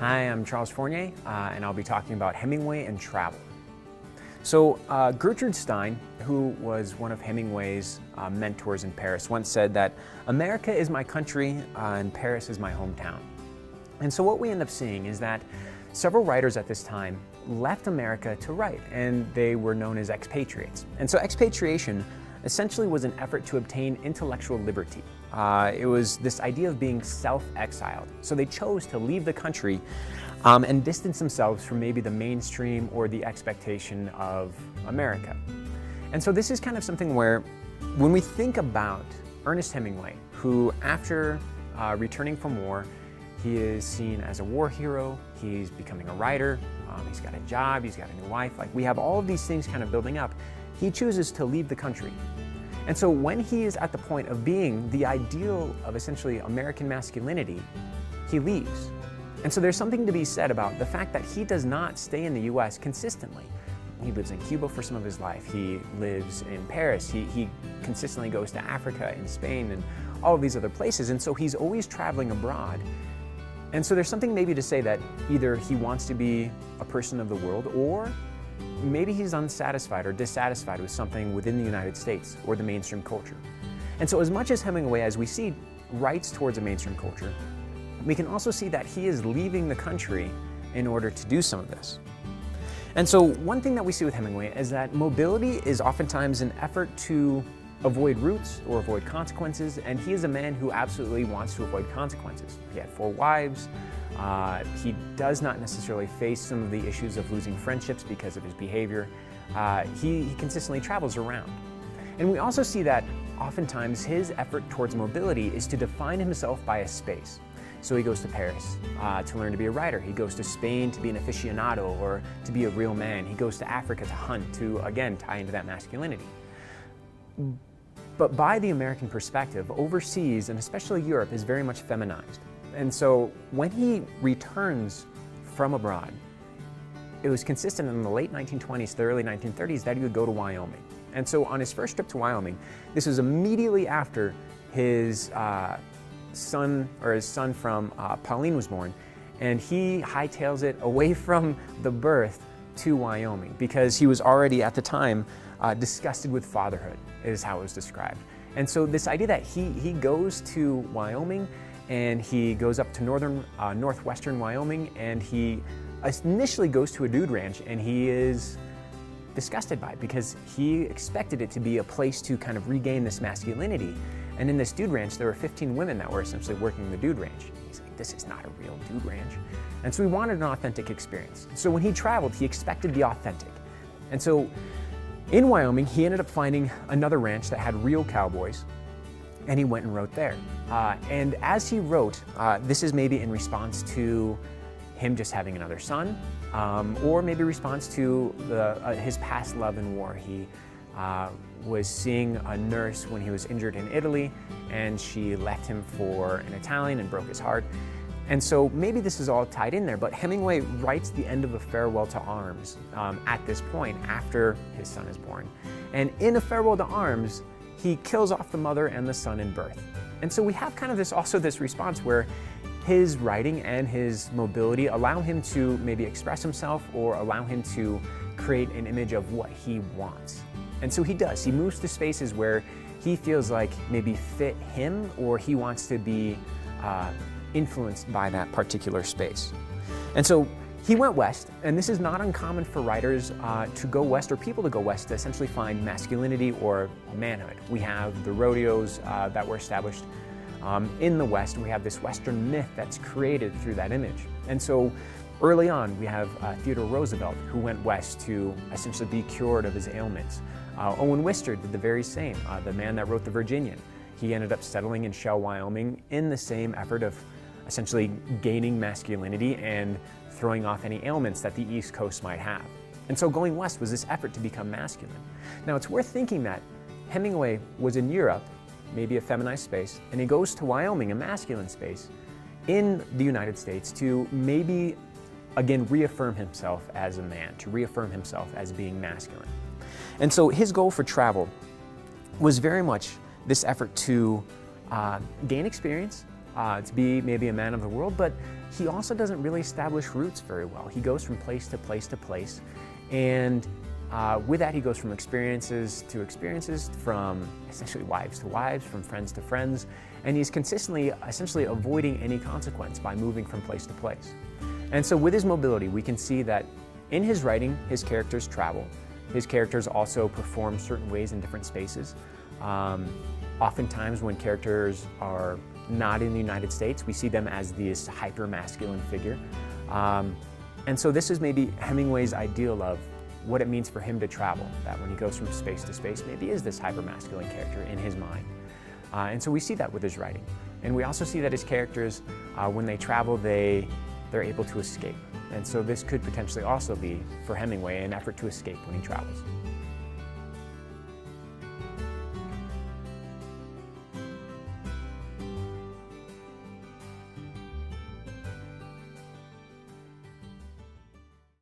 Hi, I'm Charles Fournier, and I'll be talking about Hemingway and travel. So Gertrude Stein, who was one of Hemingway's mentors in Paris, once said that America is my country and Paris is my hometown. And so what we end up seeing is that several writers at this time left America to write, and they were known as expatriates. And so expatriation essentially was an effort to obtain intellectual liberty. It was this idea of being self-exiled. So they chose to leave the country and distance themselves from maybe the mainstream or the expectation of America. And so this is kind of something where when we think about Ernest Hemingway, who after returning from war, he is seen as a war hero, he's becoming a writer, he's got a job, he's got a new wife, like we have all of these things kind of building up. He chooses to leave the country. And so when he is at the point of being the ideal of essentially American masculinity, he leaves. And so there's something to be said about the fact that he does not stay in the US consistently. He lives in Cuba for some of his life, he lives in Paris, he consistently goes to Africa and Spain and all of these other places, and so he's always traveling abroad. And so there's something maybe to say that either he wants to be a person of the world, or maybe he's unsatisfied or dissatisfied with something within the United States or the mainstream culture. And so as much as Hemingway, as we see, writes towards a mainstream culture, we can also see that he is leaving the country in order to do some of this. And so one thing that we see with Hemingway is that mobility is oftentimes an effort to avoid roots or avoid consequences, and he is a man who absolutely wants to avoid consequences. He had 4 wives. He does not necessarily face some of the issues of losing friendships because of his behavior. He consistently travels around. And we also see that oftentimes his effort towards mobility is to define himself by a space. So he goes to Paris to learn to be a writer. He goes to Spain to be an aficionado or to be a real man. He goes to Africa to hunt, to again tie into that masculinity. But by the American perspective, overseas, and especially Europe, is very much feminized. And so when he returns from abroad, it was consistent in the late 1920s to the early 1930s that he would go to Wyoming. And so on his first trip to Wyoming, this was immediately after his son from Pauline was born, and he hightails it away from the birth to Wyoming because he was already at the time disgusted with fatherhood, is how it was described. And so this idea that he goes to Wyoming and he goes up to northwestern Wyoming, and he initially goes to a dude ranch, and he is disgusted by it because he expected it to be a place to kind of regain this masculinity. And in this dude ranch, there were 15 women that were essentially working the dude ranch. He's like, this is not a real dude ranch. And so he wanted an authentic experience. So when he traveled, he expected the authentic. And so in Wyoming, he ended up finding another ranch that had real cowboys, and he went and wrote there. And as he wrote, this is maybe in response to him just having another son, or maybe response to his past love in war. He was seeing a nurse when he was injured in Italy, and she left him for an Italian and broke his heart. And so maybe this is all tied in there, but Hemingway writes the end of A Farewell to Arms at this point after his son is born. And in A Farewell to Arms, he kills off the mother and the son in birth. And so we have kind of this response where his writing and his mobility allow him to maybe express himself or allow him to create an image of what he wants. And so he does. He moves to spaces where he feels like maybe fit him, or he wants to be influenced by that particular space. And so he went west, and this is not uncommon for writers to go west, or people to go west, to essentially find masculinity or manhood. We have the rodeos that were established in the West. We have this Western myth that's created through that image. And so early on, we have Theodore Roosevelt, who went west to essentially be cured of his ailments. Owen Wister did the very same, the man that wrote The Virginian. He ended up settling in Shell, Wyoming in the same effort of essentially gaining masculinity and throwing off any ailments that the East Coast might have. And so going west was this effort to become masculine. Now it's worth thinking that Hemingway was in Europe, maybe a feminized space, and he goes to Wyoming, a masculine space, in the United States to maybe, again, reaffirm himself as a man, to reaffirm himself as being masculine. And so his goal for travel was very much this effort to gain experience, to be maybe a man of the world, but he also doesn't really establish roots very well. He goes from place to place to place, and with that he goes from experiences to experiences, from essentially wives to wives, from friends to friends, and he's consistently essentially avoiding any consequence by moving from place to place. And so with his mobility, we can see that in his writing, his characters travel. His characters also perform certain ways in different spaces. Oftentimes when characters are not in the United States, we see them as this hyper-masculine figure. And so this is maybe Hemingway's ideal of what it means for him to travel, that when he goes from space to space, maybe is this hyper-masculine character in his mind. And so we see that with his writing. And we also see that his characters, when they travel, they're able to escape. And so this could potentially also be, for Hemingway, an effort to escape when he travels.